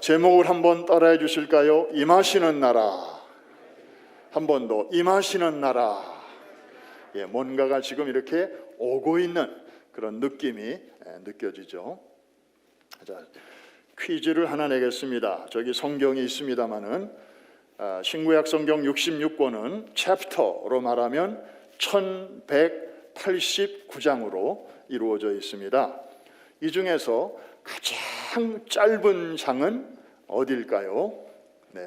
제목을 한번 따라해 주실까요? 임하시는 나라. 한 번 더, 임하시는 나라. 뭔가가 지금 이렇게 오고 있는 그런 느낌이 느껴지죠. 자, 퀴즈를 하나 내겠습니다. 저기 성경이 있습니다마는 신구약 성경 66권은 챕터로 말하면 1189장으로 이루어져 있습니다. 이 중에서 가장 짧은 장은 어딜까요?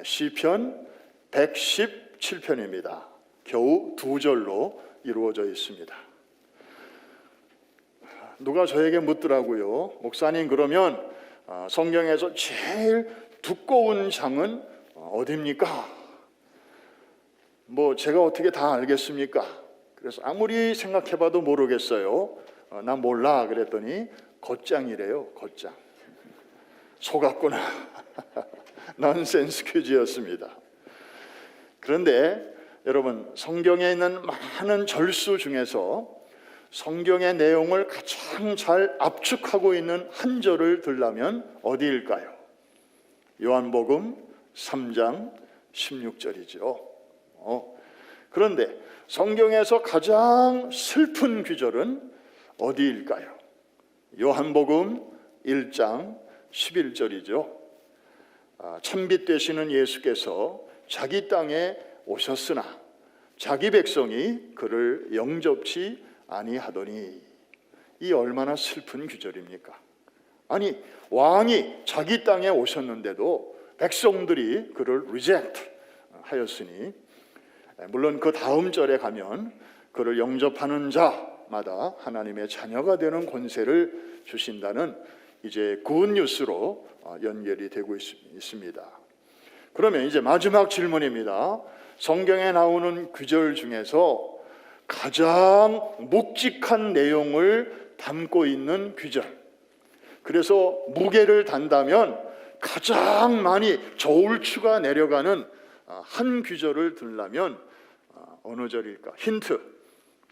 시편 117편입니다. 겨우 2절로 이루어져 있습니다. 누가 저에게 묻더라고요. 목사님, 그러면 성경에서 제일 두꺼운 장은 어디입니까? 제가 어떻게 다 알겠습니까? 그래서 아무리 생각해봐도 모르겠어요. 난 몰라 그랬더니 겉장이래요. 겉장. 속았구나. 넌센스 퀴즈였습니다. 그런데 여러분, 성경에 있는 많은 절수 중에서 성경의 내용을 가장 잘 압축하고 있는 한 절을 들라면 어디일까요? 요한복음 3장 16절이죠. 그런데 성경에서 가장 슬픈 구절은 어디일까요? 요한복음 1장 11절이죠. 참빛 되시는 예수께서 자기 땅에 오셨으나 자기 백성이 그를 영접치 아니하더니. 이 얼마나 슬픈 구절입니까? 아니, 왕이 자기 땅에 오셨는데도 백성들이 그를 리젝트 하였으니, 물론 그 다음 절에 가면 그를 영접하는 자마다 하나님의 자녀가 되는 권세를 주신다는 이제 굿뉴스로 연결이 되고 있습니다. 그러면 이제 마지막 질문입니다. 성경에 나오는 구절 중에서 가장 묵직한 내용을 담고 있는 구절, 그래서 무게를 단다면 가장 많이 저울추가 내려가는 한 구절을 들라면 어느 절일까? 힌트,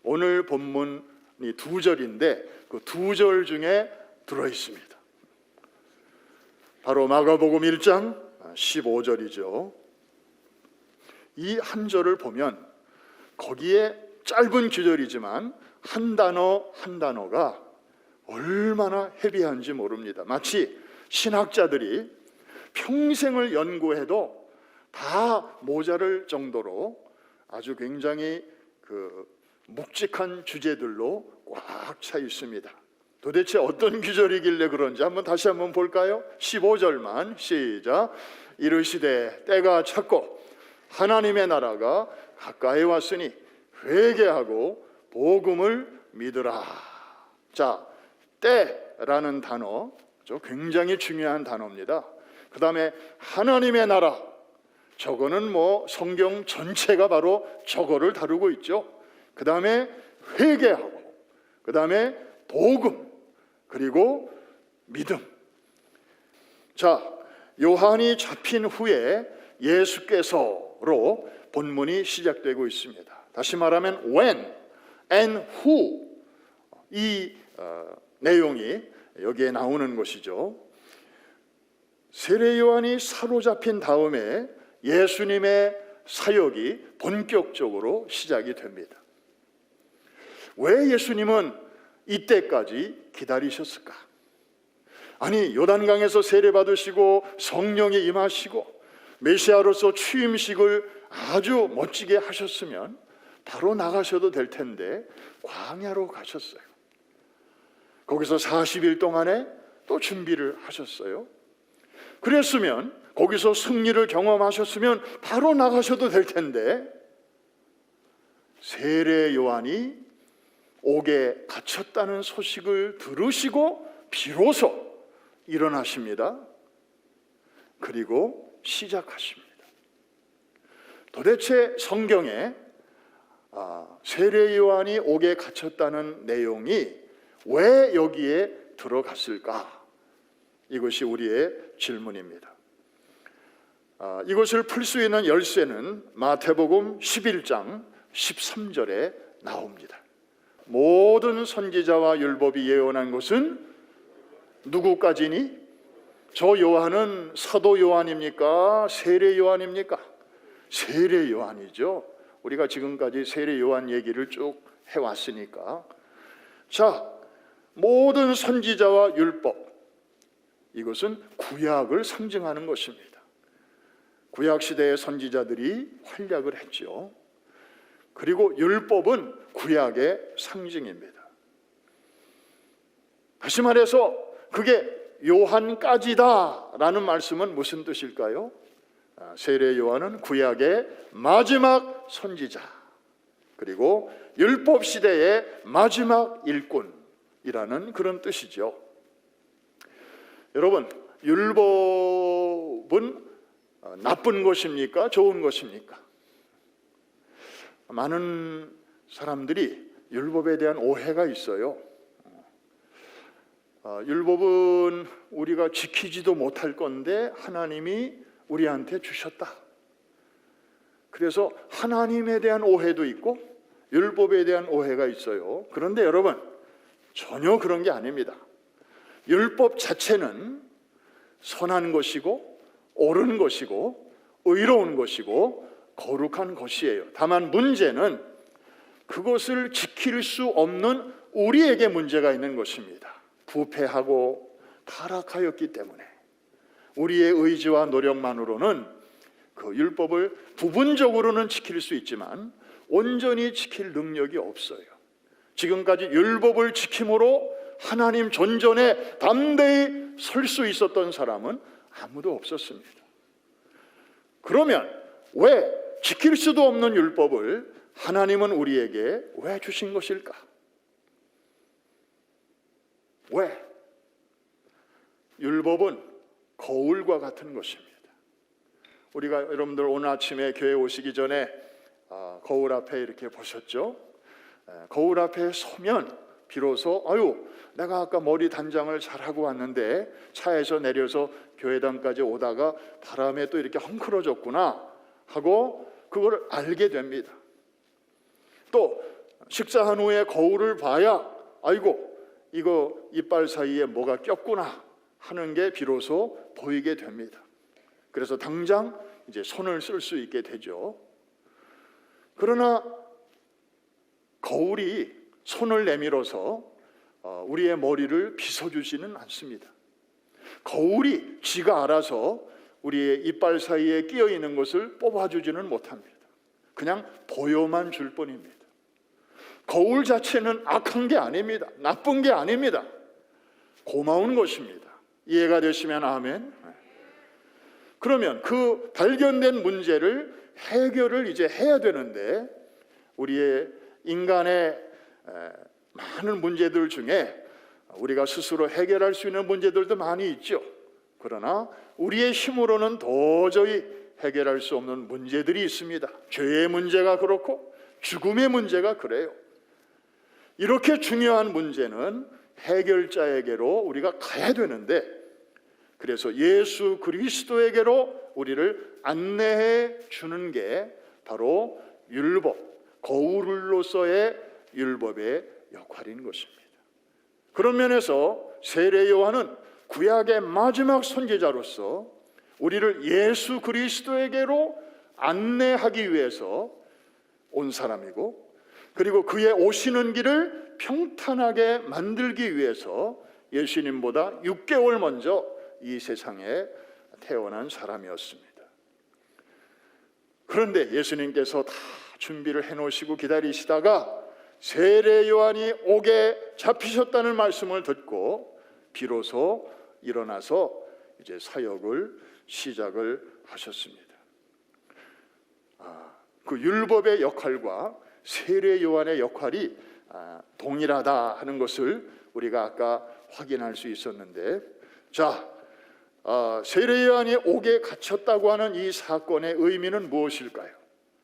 오늘 본문이 2절인데 그 2절 중에 들어있습니다. 바로 마가복음 1장 15절이죠. 이 한 절을 보면 거기에 짧은 구절이지만 한 단어 한 단어가 얼마나 헤비한지 모릅니다. 마치 신학자들이 평생을 연구해도 다 모자랄 정도로 아주 굉장히 묵직한 주제들로 꽉 차 있습니다. 도대체 어떤 구절이길래 그런지 다시 한번 볼까요? 15절만 시작. 이르시되 때가 찼고 하나님의 나라가 가까이 왔으니 회개하고 복음을 믿으라. 자, 때라는 단어, 굉장히 중요한 단어입니다. 그 다음에 하나님의 나라, 저거는 성경 전체가 바로 저거를 다루고 있죠. 그 다음에 회개하고, 그 다음에 복음, 그리고 믿음. 자, 요한이 잡힌 후에 예수께서로 본문이 시작되고 있습니다. 다시 말하면 when and who, 이 내용이 여기에 나오는 것이죠. 세례 요한이 사로잡힌 다음에 예수님의 사역이 본격적으로 시작이 됩니다. 왜 예수님은 이때까지 기다리셨을까? 아니, 요단강에서 세례받으시고 성령이 임하시고 메시아로서 취임식을 아주 멋지게 하셨으면 바로 나가셔도 될 텐데 광야로 가셨어요. 거기서 40일 동안에 또 준비를 하셨어요. 그랬으면 거기서 승리를 경험하셨으면 바로 나가셔도 될 텐데 세례 요한이 옥에 갇혔다는 소식을 들으시고 비로소 일어나십니다. 그리고 시작하십니다. 도대체 성경에 세례 요한이 옥에 갇혔다는 내용이 왜 여기에 들어갔을까? 이것이 우리의 질문입니다. 이것을 풀 수 있는 열쇠는 마태복음 11장 13절에 나옵니다. 모든 선지자와 율법이 예언한 것은 누구까지니? 저 요한은 사도 요한입니까? 세례 요한입니까? 세례 요한이죠. 우리가 지금까지 세례 요한 얘기를 쭉 해왔으니까. 자, 모든 선지자와 율법, 이것은 구약을 상징하는 것입니다. 구약 시대의 선지자들이 활약을 했죠. 그리고 율법은 구약의 상징입니다. 다시 말해서 그게 요한까지다 라는 말씀은 무슨 뜻일까요? 세례 요한은 구약의 마지막 선지자, 그리고 율법 시대의 마지막 일꾼이라는 그런 뜻이죠. 여러분, 율법은 나쁜 것입니까? 좋은 것입니까? 많은 사람들이 율법에 대한 오해가 있어요. 율법은 우리가 지키지도 못할 건데 하나님이 우리한테 주셨다. 그래서 하나님에 대한 오해도 있고 율법에 대한 오해가 있어요. 그런데 여러분, 전혀 그런 게 아닙니다. 율법 자체는 선한 것이고 옳은 것이고 의로운 것이고 거룩한 것이에요. 다만 문제는 그것을 지킬 수 없는 우리에게 문제가 있는 것입니다. 부패하고 타락하였기 때문에 우리의 의지와 노력만으로는 그 율법을 부분적으로는 지킬 수 있지만 온전히 지킬 능력이 없어요. 지금까지 율법을 지킴으로 하나님 존전에 담대히 설 수 있었던 사람은 아무도 없었습니다. 그러면 왜 지킬 수도 없는 율법을 하나님은 우리에게 왜 주신 것일까? 왜? 율법은 거울과 같은 것입니다. 우리가 여러분들 오늘 아침에 교회 오시기 전에 거울 앞에 이렇게 보셨죠? 거울 앞에 서면 비로소 내가 아까 머리 단장을 잘하고 왔는데 차에서 내려서 교회당까지 오다가 바람에 또 이렇게 헝클어졌구나 하고 그걸 알게 됩니다. 또 식사한 후에 거울을 봐야 이거 이빨 사이에 뭐가 꼈구나 하는 게 비로소 보이게 됩니다. 그래서 당장 이제 손을 쓸 수 있게 되죠. 그러나 거울이 손을 내밀어서 우리의 머리를 빗어주지는 않습니다. 거울이 지가 알아서 우리의 이빨 사이에 끼어 있는 것을 뽑아주지는 못합니다. 그냥 보여만 줄 뿐입니다. 거울 자체는 악한 게 아닙니다. 나쁜 게 아닙니다. 고마운 것입니다. 이해가 되시면 아멘. 그러면 그 발견된 문제를 해결을 이제 해야 되는데 우리의 인간의 많은 문제들 중에 우리가 스스로 해결할 수 있는 문제들도 많이 있죠. 그러나 우리의 힘으로는 도저히 해결할 수 없는 문제들이 있습니다. 죄의 문제가 그렇고 죽음의 문제가 그래요. 이렇게 중요한 문제는 해결자에게로 우리가 가야 되는데, 그래서 예수 그리스도에게로 우리를 안내해 주는 게 바로 율법, 거울로서의 율법의 역할인 것입니다. 그런 면에서 세례 요한은 구약의 마지막 선지자로서 우리를 예수 그리스도에게로 안내하기 위해서 온 사람이고, 그리고 그의 오시는 길을 평탄하게 만들기 위해서 예수님보다 6개월 먼저 이 세상에 태어난 사람이었습니다. 그런데 예수님께서 다 준비를 해놓으시고 기다리시다가 세례 요한이 옥에 잡히셨다는 말씀을 듣고 비로소 일어나서 이제 사역을 시작을 하셨습니다. 그 율법의 역할과 세례 요한의 역할이 동일하다 하는 것을 우리가 아까 확인할 수 있었는데, 세례 요한이 옥에 갇혔다고 하는 이 사건의 의미는 무엇일까요?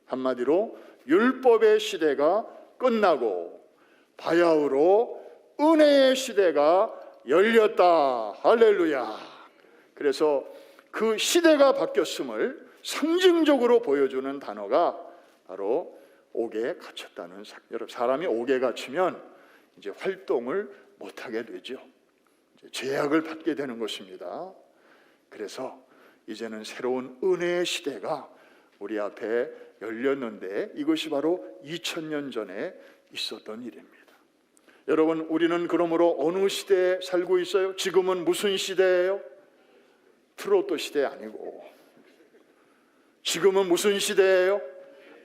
한마디로 율법의 시대가 끝나고 바야흐로 은혜의 시대가 열렸다. 할렐루야. 그래서 그 시대가 바뀌었음을 상징적으로 보여주는 단어가 바로 옥에 갇혔다는 여러분, 사람이 옥에 갇히면 이제 활동을 못하게 되죠. 이제 제약을 받게 되는 것입니다. 그래서 이제는 새로운 은혜의 시대가 우리 앞에 열렸는데 이것이 바로 2000년 전에 있었던 일입니다. 여러분, 우리는 그러므로 어느 시대에 살고 있어요? 지금은 무슨 시대예요? 트로트 시대 아니고, 지금은 무슨 시대예요?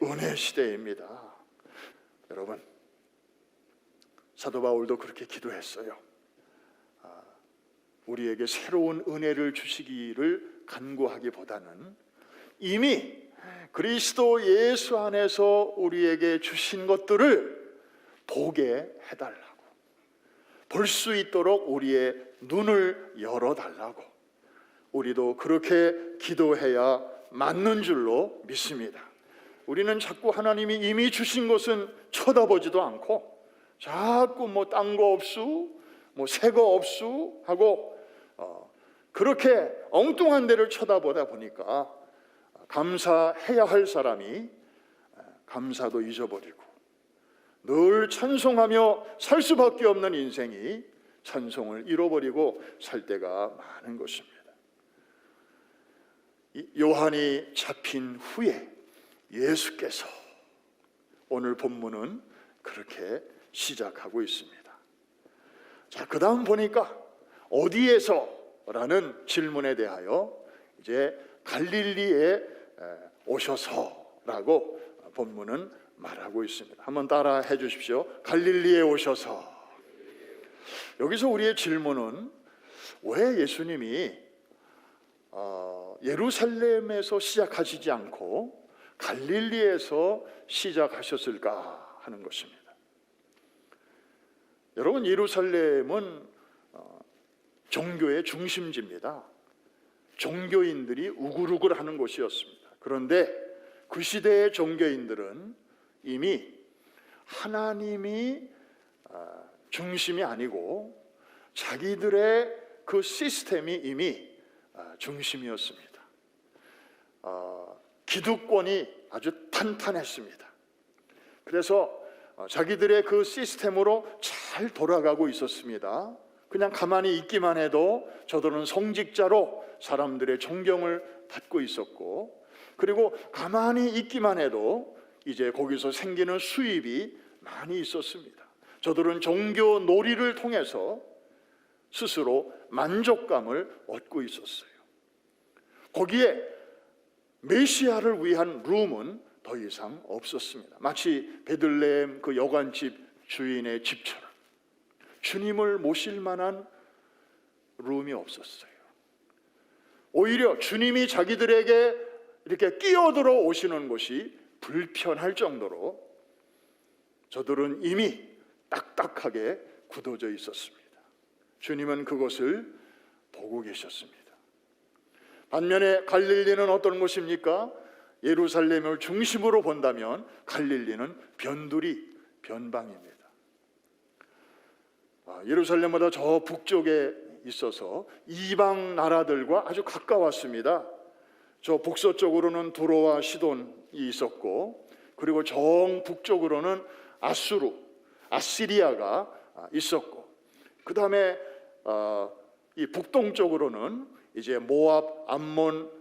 은혜 시대입니다. 여러분, 사도 바울도 그렇게 기도했어요. 우리에게 새로운 은혜를 주시기를 간구하기보다는 이미 그리스도 예수 안에서 우리에게 주신 것들을 보게 해달라고, 볼 수 있도록 우리의 눈을 열어달라고, 우리도 그렇게 기도해야 맞는 줄로 믿습니다. 우리는 자꾸 하나님이 이미 주신 것은 쳐다보지도 않고 자꾸 딴 거 없수, 새 거 없수 하고 그렇게 엉뚱한 데를 쳐다보다 보니까 감사해야 할 사람이 감사도 잊어버리고 늘 찬송하며 살 수밖에 없는 인생이 찬송을 잃어버리고 살 때가 많은 것입니다. 요한이 잡힌 후에 예수께서, 오늘 본문은 그렇게 시작하고 있습니다. 자, 그 다음 보니까 어디에서? 라는 질문에 대하여 이제 갈릴리에 오셔서라고 본문은 말하고 있습니다. 한번 따라 해 주십시오. 갈릴리에 오셔서. 여기서 우리의 질문은 왜 예수님이 예루살렘에서 시작하시지 않고 갈릴리에서 시작하셨을까 하는 것입니다. 여러분, 예루살렘은 종교의 중심지입니다. 종교인들이 우글우글하는 곳이었습니다. 그런데 그 시대의 종교인들은 이미 하나님이 중심이 아니고 자기들의 그 시스템이 이미 중심이었습니다. 기득권이 아주 탄탄했습니다. 그래서 자기들의 그 시스템으로 잘 돌아가고 있었습니다. 그냥 가만히 있기만 해도 저들은 성직자로 사람들의 존경을 받고 있었고, 그리고 가만히 있기만 해도 이제 거기서 생기는 수입이 많이 있었습니다. 저들은 종교 놀이를 통해서 스스로 만족감을 얻고 있었어요. 거기에 메시아를 위한 룸은 더 이상 없었습니다. 마치 베들레헴 그 여관집 주인의 집처럼 주님을 모실 만한 룸이 없었어요. 오히려 주님이 자기들에게 이렇게 끼어들어 오시는 것이 불편할 정도로 저들은 이미 딱딱하게 굳어져 있었습니다. 주님은 그것을 보고 계셨습니다. 반면에 갈릴리는 어떤 곳입니까? 예루살렘을 중심으로 본다면 갈릴리는 변방입니다. 예루살렘보다 저 북쪽에 있어서 이방 나라들과 아주 가까웠습니다. 저 북서쪽으로는 두로와 시돈이 있었고, 그리고 정 북쪽으로는 아시리아가 있었고, 그 다음에 이 북동쪽으로는 이제 모압, 암몬,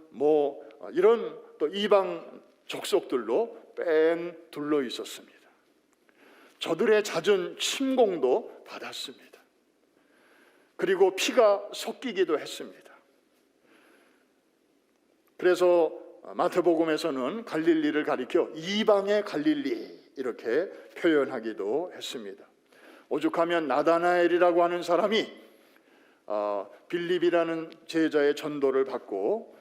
이런 또 이방 족속들로 뺑 둘러 있었습니다. 저들의 잦은 침공도 받았습니다. 그리고 피가 섞이기도 했습니다. 그래서 마태복음에서는 갈릴리를 가리켜 이방의 갈릴리 이렇게 표현하기도 했습니다. 오죽하면 나다나엘이라고 하는 사람이 빌립이라는 제자의 전도를 받고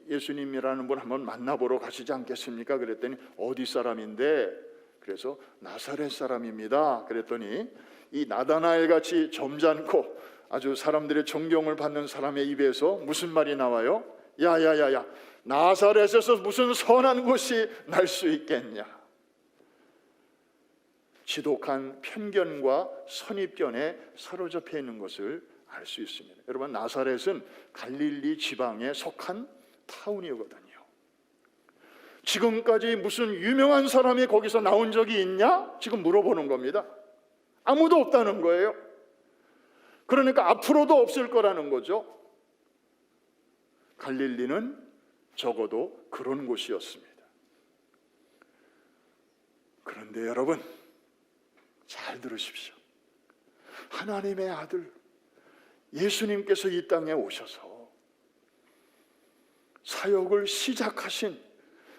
예수님이라는 분 한번 만나보러 가시지 않겠습니까? 그랬더니 어디 사람인데? 그래서 나사렛 사람입니다. 그랬더니 이 나다나엘 같이 점잖고 아주 사람들의 존경을 받는 사람의 입에서 무슨 말이 나와요? 야야야야, 나사렛에서 무슨 선한 것이 날 수 있겠냐? 지독한 편견과 선입견에 사로잡혀 있는 것을 알 수 있습니다. 여러분, 나사렛은 갈릴리 지방에 속한 타운이거든요. 지금까지 무슨 유명한 사람이 거기서 나온 적이 있냐? 지금 물어보는 겁니다. 아무도 없다는 거예요. 그러니까 앞으로도 없을 거라는 거죠. 갈릴리는 적어도 그런 곳이었습니다. 그런데 여러분, 잘 들으십시오. 하나님의 아들 예수님께서 이 땅에 오셔서 사역을 시작하신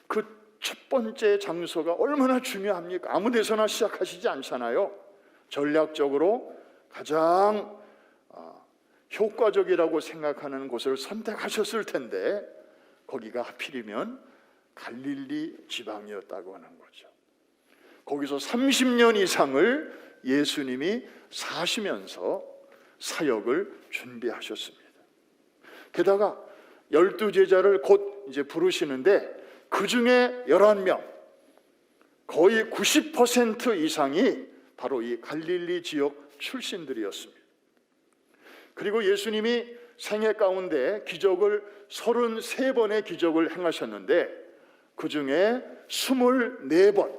그 첫 번째 장소가 얼마나 중요합니까? 아무 데서나 시작하시지 않잖아요. 전략적으로 가장 효과적이라고 생각하는 곳을 선택하셨을 텐데 거기가 하필이면 갈릴리 지방이었다고 하는 거죠. 거기서 30년 이상을 예수님이 사시면서 사역을 준비하셨습니다. 게다가 12제자를 곧 이제 부르시는데 그 중에 11명, 거의 90% 이상이 바로 이 갈릴리 지역 출신들이었습니다. 그리고 예수님이 생애 가운데 기적을 33번의 기적을 행하셨는데 그 중에 24번,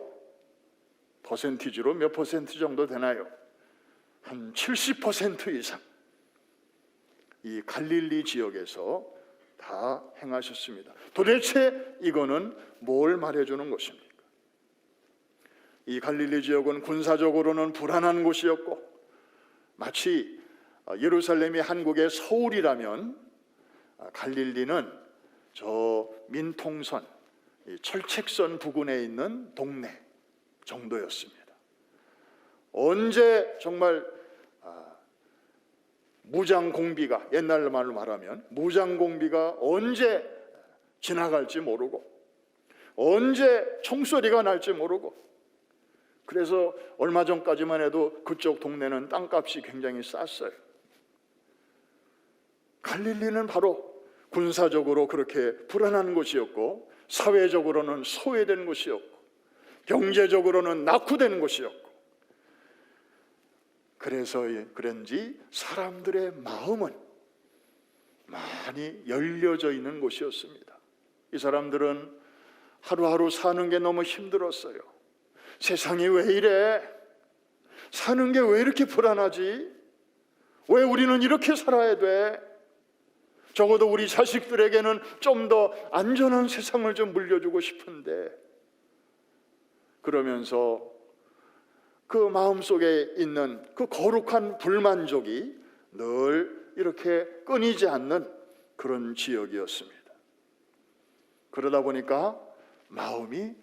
퍼센티지로 몇 퍼센트 정도 되나요? 한 70% 이상 이 갈릴리 지역에서 다 행하셨습니다. 도대체 이거는 뭘 말해주는 것입니까? 이 갈릴리 지역은 군사적으로는 불안한 곳이었고 마치 예루살렘이 한국의 서울이라면 갈릴리는 저 민통선, 철책선 부근에 있는 동네 정도였습니다. 언제 정말 무장공비가, 옛날 말로 말하면 무장공비가 언제 지나갈지 모르고 언제 총소리가 날지 모르고, 그래서 얼마 전까지만 해도 그쪽 동네는 땅값이 굉장히 쌌어요. 갈릴리는 바로 군사적으로 그렇게 불안한 곳이었고 사회적으로는 소외된 곳이었고 경제적으로는 낙후된 곳이었고, 그래서 그런지 사람들의 마음은 많이 열려져 있는 곳이었습니다. 이 사람들은 하루하루 사는 게 너무 힘들었어요. 세상이 왜 이래? 사는 게 왜 이렇게 불안하지? 왜 우리는 이렇게 살아야 돼? 적어도 우리 자식들에게는 좀 더 안전한 세상을 좀 물려주고 싶은데, 그러면서 그 마음속에 있는 그 거룩한 불만족이 늘 이렇게 끊이지 않는 그런 지역이었습니다. 그러다 보니까 마음이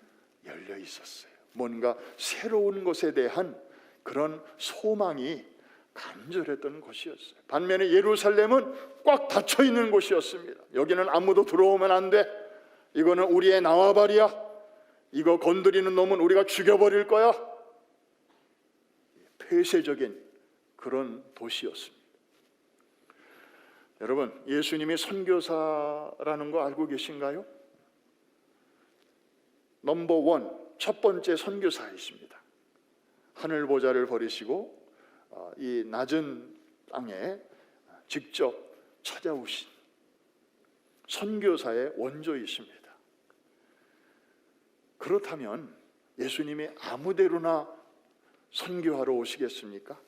열려 있었어요. 뭔가 새로운 것에 대한 그런 소망이 간절했던 곳이었어요. 반면에 예루살렘은 꽉 닫혀 있는 곳이었습니다. 여기는 아무도 들어오면 안 돼. 이거는 우리의 나와바리야. 이거 건드리는 놈은 우리가 죽여버릴 거야. 폐쇄적인 그런 도시였습니다. 여러분, 예수님이 선교사라는 거 알고 계신가요? 넘버 원, 첫 번째 선교사이십니다. 하늘 보좌를 버리시고 이 낮은 땅에 직접 찾아오신 선교사의 원조이십니다. 그렇다면 예수님이 아무데로나 선교하러 오시겠습니까?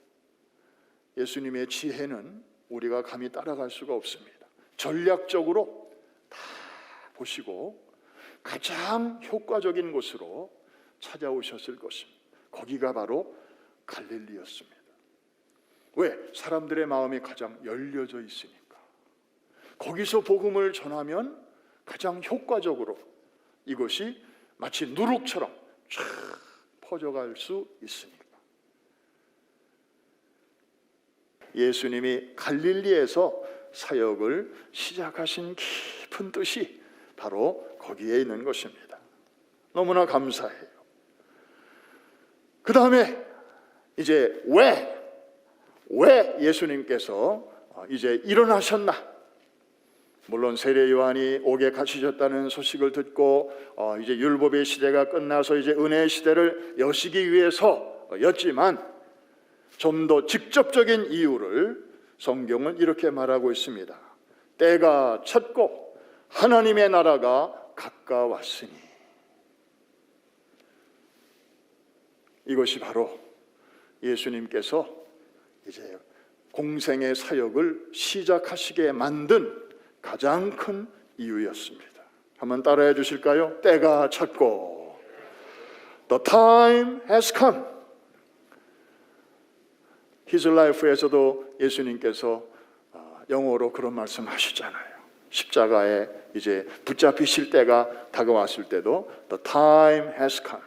예수님의 지혜는 우리가 감히 따라갈 수가 없습니다. 전략적으로 다 보시고 가장 효과적인 곳으로 찾아오셨을 것입니다. 거기가 바로 갈릴리였습니다. 왜? 사람들의 마음이 가장 열려져 있으니까. 거기서 복음을 전하면 가장 효과적으로 이것이 마치 누룩처럼 쫙 퍼져갈 수 있으니까. 예수님이 갈릴리에서 사역을 시작하신 깊은 뜻이 바로 거기에 있는 것입니다. 너무나 감사해요. 그 다음에 이제 왜 예수님께서 이제 일어나셨나? 물론 세례 요한이 옥에 갇히셨다는 소식을 듣고 이제 율법의 시대가 끝나서 이제 은혜의 시대를 여시기 위해서였지만 좀 더 직접적인 이유를 성경은 이렇게 말하고 있습니다. 때가 찼고 하나님의 나라가 가까웠으니. 이것이 바로 예수님께서 이제 공생의 사역을 시작하시게 만든 가장 큰 이유였습니다. 한번 따라해 주실까요? 때가 찼고 The time has come. His Life에서도 예수님께서 영어로 그런 말씀 하시잖아요. 십자가에 이제 붙잡히실 때가 다가왔을 때도 The time has come.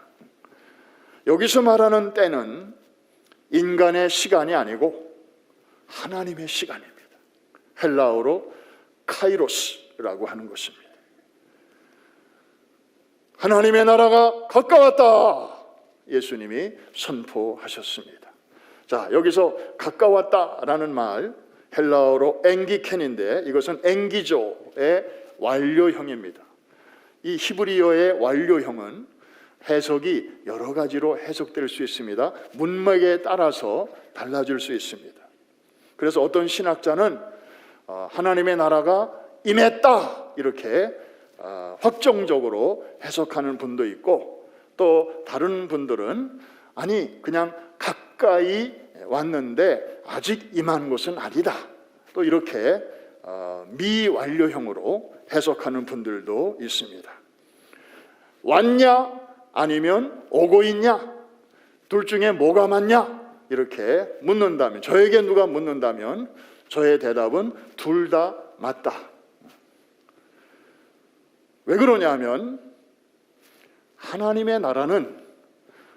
여기서 말하는 때는 인간의 시간이 아니고 하나님의 시간입니다. 헬라어로 카이로스라고 하는 것입니다. 하나님의 나라가 가까웠다. 예수님이 선포하셨습니다. 자, 여기서 가까웠다라는 말 헬라어로 엥기켄인데 이것은 엥기조의 완료형입니다. 이 히브리어의 완료형은 해석이 여러 가지로 해석될 수 있습니다. 문맥에 따라서 달라질 수 있습니다. 그래서 어떤 신학자는 하나님의 나라가 임했다 이렇게 확정적으로 해석하는 분도 있고, 또 다른 분들은 아니 그냥 가까이 왔는데 아직 임한 것은 아니다, 또 이렇게 미완료형으로 해석하는 분들도 있습니다. 왔냐 아니면 오고 있냐, 둘 중에 뭐가 맞냐 이렇게 묻는다면, 저에게 누가 묻는다면 저의 대답은 둘 다 맞다. 왜 그러냐면 하나님의 나라는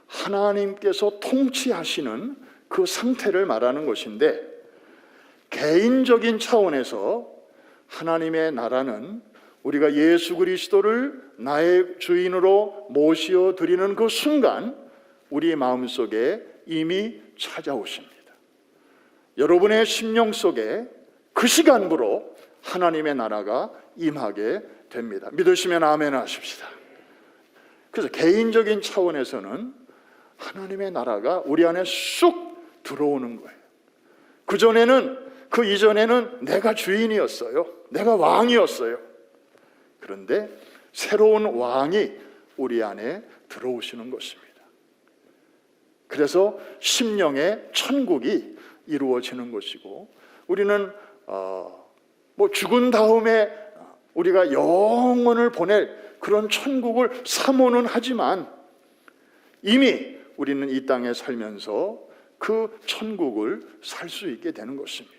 하나님께서 통치하시는 그 상태를 말하는 것인데, 개인적인 차원에서 하나님의 나라는 우리가 예수 그리스도를 나의 주인으로 모시어 드리는 그 순간 우리 마음속에 이미 찾아오십니다. 여러분의 심령 속에 그 시간부로 하나님의 나라가 임하게 됩니다. 믿으시면 아멘 하십시다. 그래서 개인적인 차원에서는 하나님의 나라가 우리 안에 쑥 들어오는 거예요. 그 이전에는 내가 주인이었어요. 내가 왕이었어요. 그런데 새로운 왕이 우리 안에 들어오시는 것입니다. 그래서 심령의 천국이 이루어지는 것이고, 우리는 죽은 다음에 우리가 영원을 보낼 그런 천국을 사모는 하지만 이미 우리는 이 땅에 살면서 그 천국을 살 수 있게 되는 것입니다.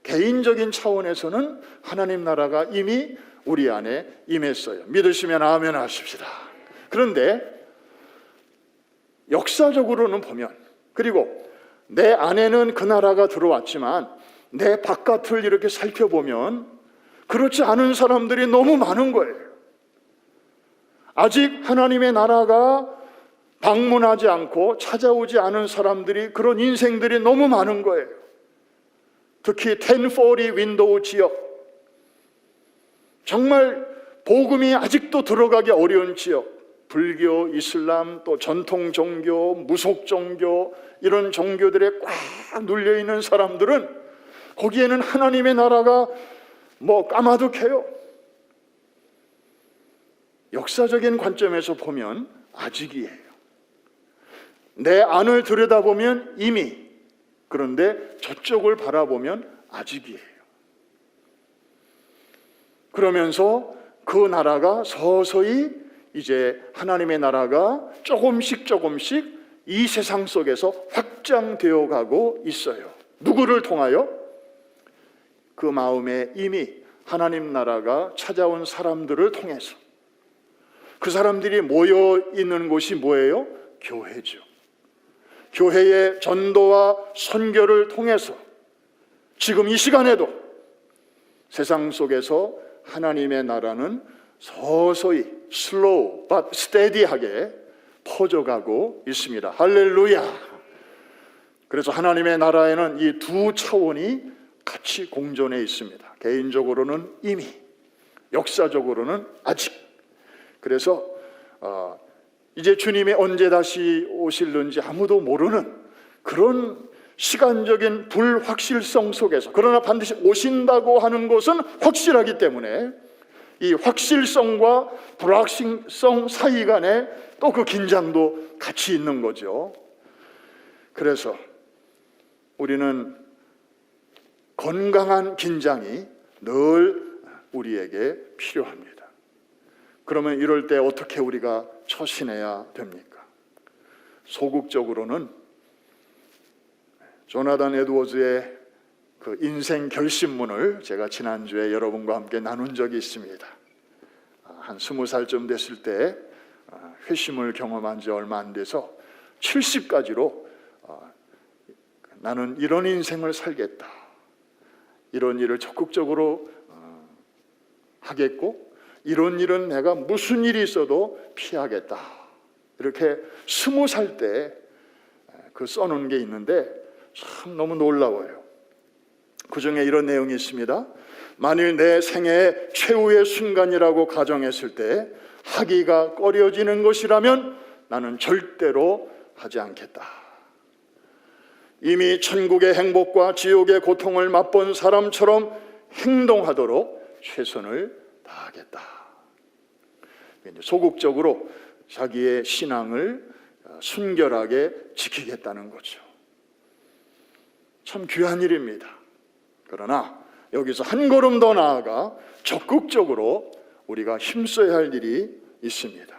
개인적인 차원에서는 하나님 나라가 이미 우리 안에 임했어요. 믿으시면 아멘 하십시다. 그런데 역사적으로는 보면, 그리고 내 안에는 그 나라가 들어왔지만 내 바깥을 이렇게 살펴보면 그렇지 않은 사람들이 너무 많은 거예요. 아직 하나님의 나라가 방문하지 않고 찾아오지 않은 사람들이, 그런 인생들이 너무 많은 거예요. 특히 1040 윈도우 지역, 정말 복음이 아직도 들어가기 어려운 지역, 불교, 이슬람, 또 전통 종교, 무속 종교, 이런 종교들에 꽉 눌려있는 사람들은 거기에는 하나님의 나라가 까마득해요. 역사적인 관점에서 보면 아직이에요. 내 안을 들여다보면 이미, 그런데 저쪽을 바라보면 아직이에요. 그러면서 그 나라가 서서히 이제 하나님의 나라가 조금씩 이 세상 속에서 확장되어 가고 있어요. 누구를 통하여? 그 마음에 이미 하나님 나라가 찾아온 사람들을 통해서. 그 사람들이 모여 있는 곳이 뭐예요? 교회죠. 교회의 전도와 선교를 통해서 지금 이 시간에도 세상 속에서 하나님의 나라는 서서히 slow but steady하게 퍼져가고 있습니다. 할렐루야. 그래서 하나님의 나라에는 이 두 차원이 같이 공존해 있습니다. 개인적으로는 이미, 역사적으로는 아직. 그래서 이제 주님이 언제 다시 오실는지 아무도 모르는 그런 시간적인 불확실성 속에서, 그러나 반드시 오신다고 하는 것은 확실하기 때문에 이 확실성과 불확실성 사이 간에 또 그 긴장도 같이 있는 거죠. 그래서 우리는 건강한 긴장이 늘 우리에게 필요합니다. 그러면 이럴 때 어떻게 우리가 처신해야 됩니까? 소극적으로는 조나단 에드워즈의 그 인생 결심문을 제가 지난주에 여러분과 함께 나눈 적이 있습니다. 한 20살쯤 됐을 때 회심을 경험한 지 얼마 안 돼서 70까지로 나는 이런 인생을 살겠다, 이런 일을 적극적으로 하겠고 이런 일은 내가 무슨 일이 있어도 피하겠다, 이렇게 20살 때 그 써놓은 게 있는데 참 너무 놀라워요. 그 중에 이런 내용이 있습니다. 만일 내 생애의 최후의 순간이라고 가정했을 때 하기가 꺼려지는 것이라면 나는 절대로 하지 않겠다. 이미 천국의 행복과 지옥의 고통을 맛본 사람처럼 행동하도록 최선을 다하겠다. 소극적으로 자기의 신앙을 순결하게 지키겠다는 거죠. 참 귀한 일입니다. 그러나 여기서 한 걸음 더 나아가 적극적으로 우리가 힘써야 할 일이 있습니다.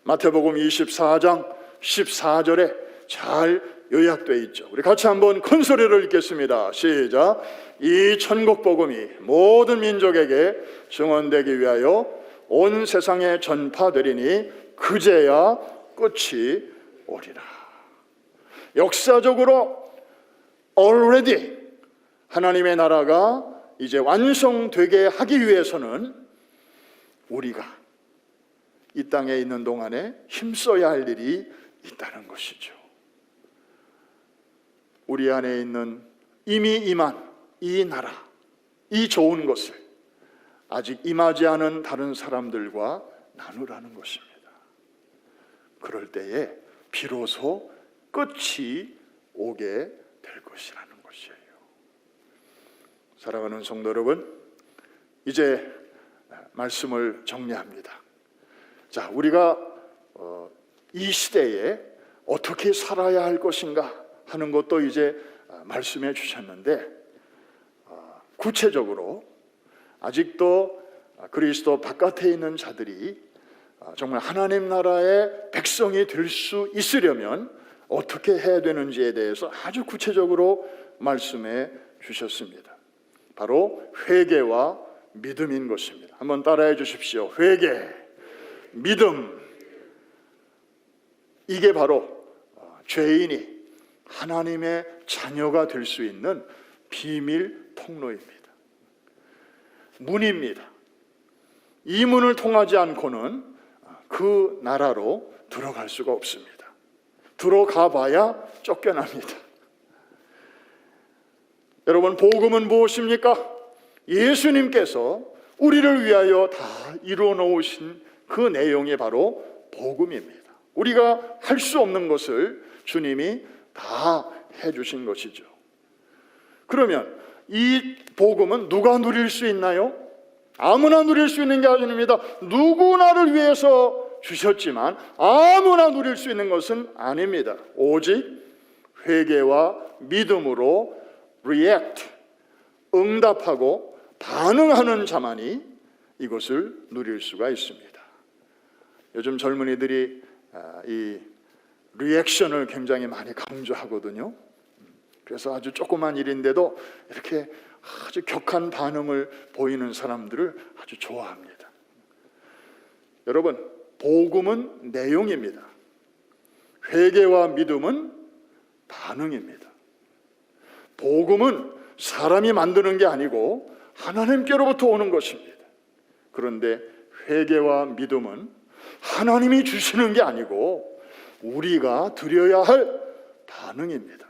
마태복음 24장 14절에 잘 요약되어 있죠. 우리 같이 한번 큰 소리를 읽겠습니다. 시작. 이 천국 복음이 모든 민족에게 증언되기 위하여 온 세상에 전파되리니 그제야 끝이 오리라. 역사적으로 already 하나님의 나라가 이제 완성되게 하기 위해서는 우리가 이 땅에 있는 동안에 힘써야 할 일이 있다는 것이죠. 우리 안에 있는 이미 임한 이 나라, 이 좋은 것을 아직 임하지 않은 다른 사람들과 나누라는 것입니다. 그럴 때에 비로소 끝이 오게 될 것이라는 것이에요. 사랑하는 성도 여러분, 이제 말씀을 정리합니다. 자, 우리가 이 시대에 어떻게 살아야 할 것인가 하는 것도 이제 말씀해 주셨는데, 구체적으로 아직도 그리스도 바깥에 있는 자들이 정말 하나님 나라의 백성이 될 수 있으려면 어떻게 해야 되는지에 대해서 아주 구체적으로 말씀해 주셨습니다. 바로 회개와 믿음인 것입니다. 한번 따라해 주십시오. 회개, 믿음, 이게 바로 죄인이 하나님의 자녀가 될 수 있는 비밀 통로입니다. 문입니다. 이 문을 통하지 않고는 그 나라로 들어갈 수가 없습니다. 들어가 봐야 쫓겨납니다. 여러분, 복음은 무엇입니까? 예수님께서 우리를 위하여 다 이루어 놓으신 그 내용이 바로 복음입니다. 우리가 할 수 없는 것을 주님이 다 해주신 것이죠. 그러면 이 복음은 누가 누릴 수 있나요? 아무나 누릴 수 있는 게 아닙니다. 누구나를 위해서 주셨지만 아무나 누릴 수 있는 것은 아닙니다. 오직 회개와 믿음으로 react, 응답하고 반응하는 자만이 이것을 누릴 수가 있습니다. 요즘 젊은이들이 이 리액션을 굉장히 많이 강조하거든요. 그래서 아주 조그만 일인데도 이렇게 아주 격한 반응을 보이는 사람들을 아주 좋아합니다. 여러분, 복음은 내용입니다. 회개와 믿음은 반응입니다. 복음은 사람이 만드는 게 아니고 하나님께로부터 오는 것입니다. 그런데 회개와 믿음은 하나님이 주시는 게 아니고 우리가 드려야 할 반응입니다.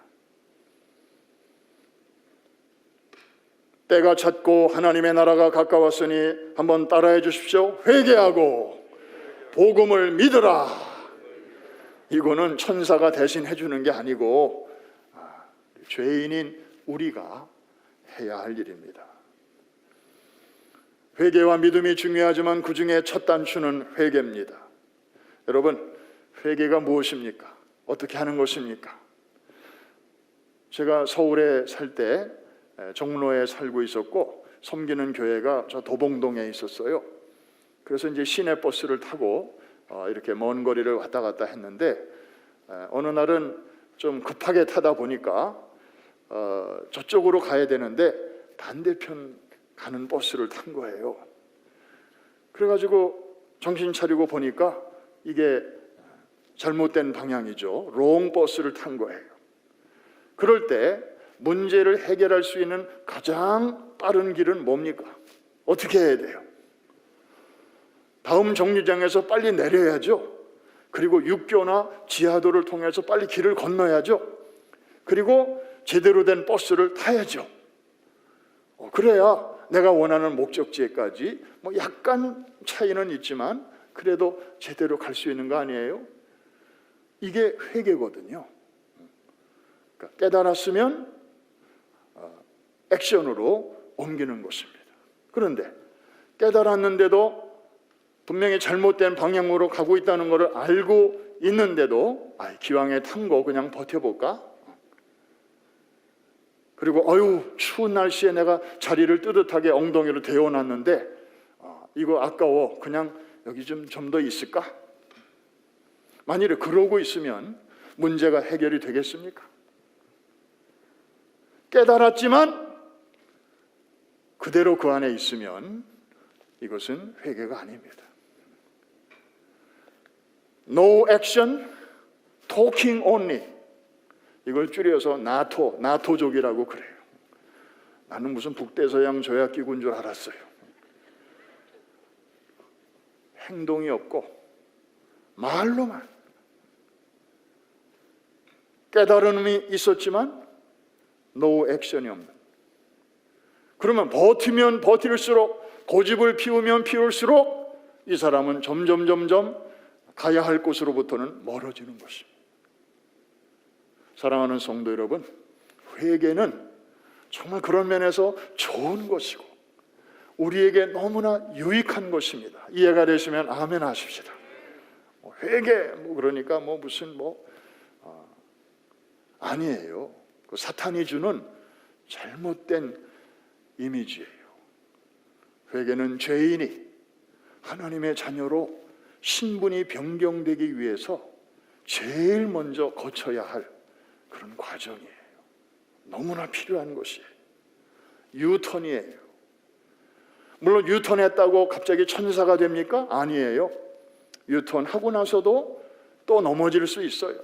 때가 찼고 하나님의 나라가 가까웠으니 한번 따라해 주십시오. 회개하고 복음을 믿으라. 이거는 천사가 대신 해주는 게 아니고 죄인인 우리가 해야 할 일입니다. 회개와 믿음이 중요하지만 그 중에 첫 단추는 회개입니다. 여러분, 회개가 무엇입니까? 어떻게 하는 것입니까? 제가 서울에 살 때 종로에 살고 있었고 섬기는 교회가 저 도봉동에 있었어요. 그래서 이제 시내 버스를 타고 이렇게 먼 거리를 왔다 갔다 했는데 어느 날은 좀 급하게 타다 보니까 저쪽으로 가야 되는데 반대편 가는 버스를 탄 거예요. 그래가지고 정신 차리고 보니까 이게 잘못된 방향이죠. 롱 버스를 탄 거예요. 그럴 때 문제를 해결할 수 있는 가장 빠른 길은 뭡니까? 어떻게 해야 돼요? 다음 정류장에서 빨리 내려야죠. 그리고 육교나 지하도를 통해서 빨리 길을 건너야죠. 그리고 제대로 된 버스를 타야죠. 그래야 내가 원하는 목적지에까지 뭐 약간 차이는 있지만 그래도 제대로 갈 수 있는 거 아니에요? 이게 회개거든요. 그러니까 깨달았으면 액션으로 옮기는 것입니다. 그런데 깨달았는데도 분명히 잘못된 방향으로 가고 있다는 것을 알고 있는데도 기왕에 탄 거 그냥 버텨볼까? 그리고 추운 날씨에 내가 자리를 뜨뜻하게 엉덩이로 데워놨는데 이거 아까워, 그냥 여기 좀 더 있을까? 만일에 그러고 있으면 문제가 해결이 되겠습니까? 깨달았지만 그대로 그 안에 있으면 이것은 회개가 아닙니다. No action, talking only. 이걸 줄여서 나토족이라고 그래요. 나는 무슨 북대서양 조약기구인 줄 알았어요. 행동이 없고 말로만. 깨달음이 있었지만 no action이 없는. 그러면 버티면 버틸수록, 고집을 피우면 피울수록 이 사람은 점점 가야 할 곳으로부터는 멀어지는 것입니다. 사랑하는 성도 여러분, 회개는 정말 그런 면에서 좋은 것이고 우리에게 너무나 유익한 것입니다. 이해가 되시면 아멘 하십시다. 회개 그러니까 무슨 아니에요. 그 사탄이 주는 잘못된 이미지예요. 회개는 죄인이 하나님의 자녀로 신분이 변경되기 위해서 제일 먼저 거쳐야 할 그런 과정이에요. 너무나 필요한 것이에요. 유턴이에요. 물론 유턴했다고 갑자기 천사가 됩니까? 아니에요. 유턴하고 나서도 또 넘어질 수 있어요.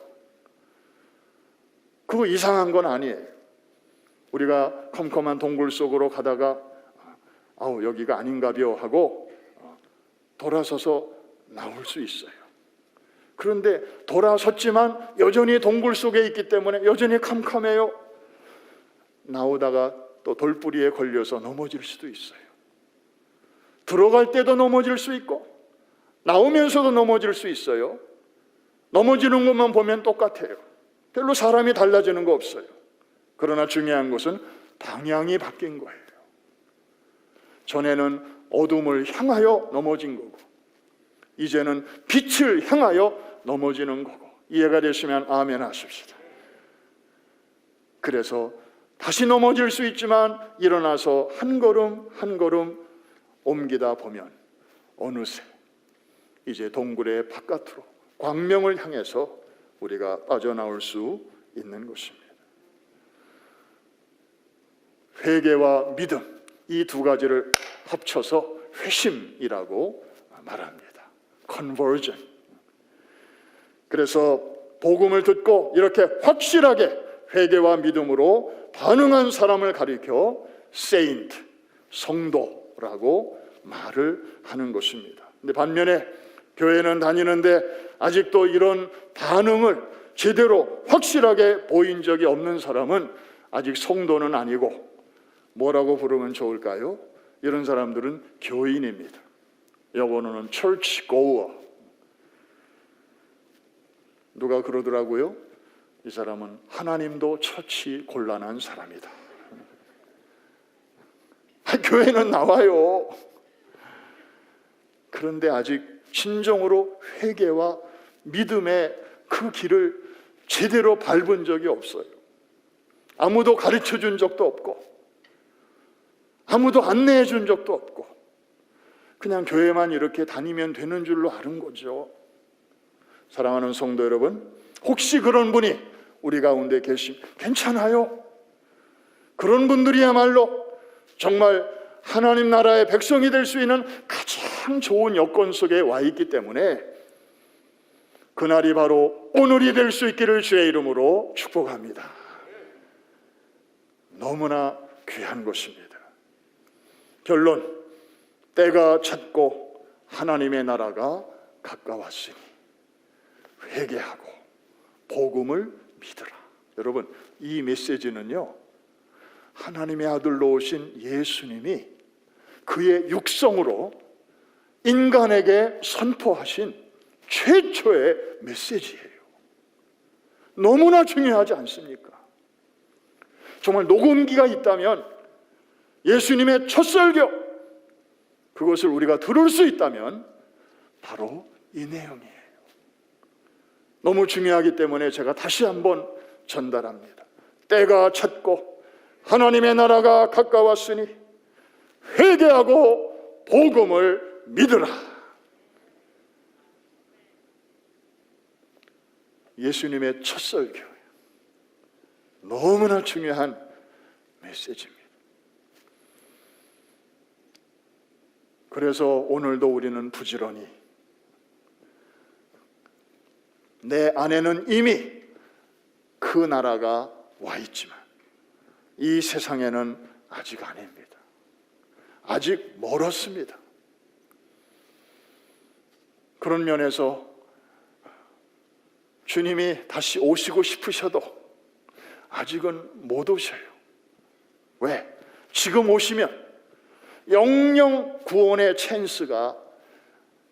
그거 이상한 건 아니에요. 우리가 컴컴한 동굴 속으로 가다가 여기가 아닌가벼 하고 돌아서서 나올 수 있어요. 그런데 돌아섰지만 여전히 동굴 속에 있기 때문에 여전히 캄캄해요. 나오다가 또 돌뿌리에 걸려서 넘어질 수도 있어요. 들어갈 때도 넘어질 수 있고 나오면서도 넘어질 수 있어요. 넘어지는 것만 보면 똑같아요. 별로 사람이 달라지는 거 없어요. 그러나 중요한 것은 방향이 바뀐 거예요. 전에는 어둠을 향하여 넘어진 거고 이제는 빛을 향하여 넘어지는 거고. 이해가 되시면 아멘 하십시다. 그래서 다시 넘어질 수 있지만 일어나서 한 걸음 한 걸음 옮기다 보면 어느새 이제 동굴의 바깥으로 광명을 향해서 우리가 빠져나올 수 있는 것입니다. 회개와 믿음, 이 두 가지를 합쳐서 회심이라고 말합니다. Conversion. 그래서 복음을 듣고 이렇게 확실하게 회개와 믿음으로 반응한 사람을 가리켜 Saint, 성도라고 말을 하는 것입니다. 근데 반면에 교회는 다니는데 아직도 이런 반응을 제대로 확실하게 보인 적이 없는 사람은 아직 성도는 아니고 뭐라고 부르면 좋을까요? 이런 사람들은 교인입니다. 영어로는 church goer. 누가 그러더라고요? 이 사람은 하나님도 처치 곤란한 사람이다. 교회는 나와요. 그런데 아직 진정으로 회개와 믿음의 그 길을 제대로 밟은 적이 없어요. 아무도 가르쳐 준 적도 없고 아무도 안내해 준 적도 없고 그냥 교회만 이렇게 다니면 되는 줄로 아는 거죠. 사랑하는 성도 여러분, 혹시 그런 분이 우리 가운데 계시면 괜찮아요. 그런 분들이야말로 정말 하나님 나라의 백성이 될 수 있는 가장 좋은 여건 속에 와 있기 때문에 그날이 바로 오늘이 될 수 있기를 주의 이름으로 축복합니다. 너무나 귀한 것입니다. 결론, 때가 찼고 하나님의 나라가 가까웠으니 회개하고 복음을 믿으라. 여러분, 이 메시지는요, 하나님의 아들로 오신 예수님이 그의 육성으로 인간에게 선포하신 최초의 메시지예요. 너무나 중요하지 않습니까? 정말 녹음기가 있다면 예수님의 첫 설교, 그것을 우리가 들을 수 있다면 바로 이 내용이에요. 너무 중요하기 때문에 제가 다시 한번 전달합니다. 때가 찼고 하나님의 나라가 가까웠으니 회개하고 복음을 믿으라. 예수님의 첫 설교예요. 너무나 중요한 메시지입니다. 그래서 오늘도 우리는 부지런히 내 안에는 이미 그 나라가 와 있지만 이 세상에는 아직 아닙니다. 아직 멀었습니다. 그런 면에서 주님이 다시 오시고 싶으셔도 아직은 못 오셔요. 왜? 지금 오시면 영영 구원의 찬스가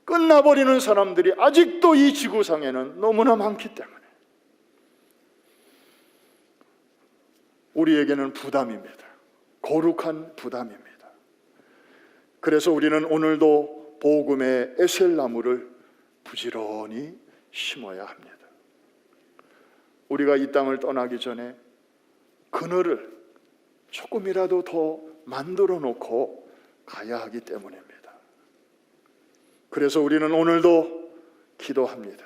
끝나버리는 사람들이 아직도 이 지구상에는 너무나 많기 때문에 우리에게는 부담입니다. 거룩한 부담입니다. 그래서 우리는 오늘도 복음의 에셀나무를 부지런히 심어야 합니다. 우리가 이 땅을 떠나기 전에 그늘을 조금이라도 더 만들어 놓고 가야 하기 때문입니다. 그래서 우리는 오늘도 기도합니다.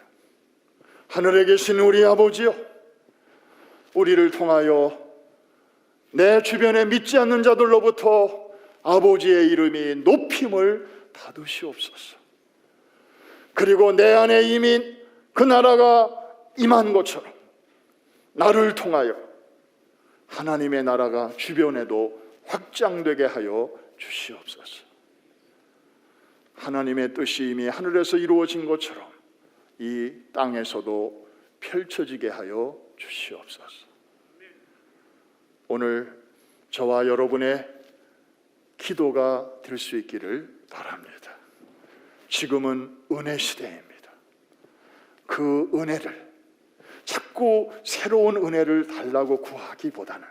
하늘에 계신 우리 아버지여, 우리를 통하여 내 주변에 믿지 않는 자들로부터 아버지의 이름이 높임을 받으시옵소서. 그리고 내 안에 이미 그 나라가 임한 것처럼 나를 통하여 하나님의 나라가 주변에도 확장되게 하여 주시옵소서. 하나님의 뜻이 이미 하늘에서 이루어진 것처럼 이 땅에서도 펼쳐지게 하여 주시옵소서. 오늘 저와 여러분의 기도가 될 수 있기를 바랍니다. 지금은 은혜 시대입니다. 그 은혜를 자꾸 새로운 은혜를 달라고 구하기보다는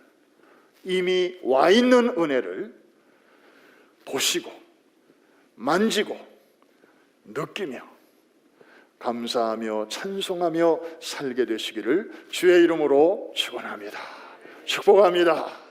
이미 와 있는 은혜를 보시고 만지고 느끼며 감사하며 찬송하며 살게 되시기를 주의 이름으로 축원합니다. 축복합니다.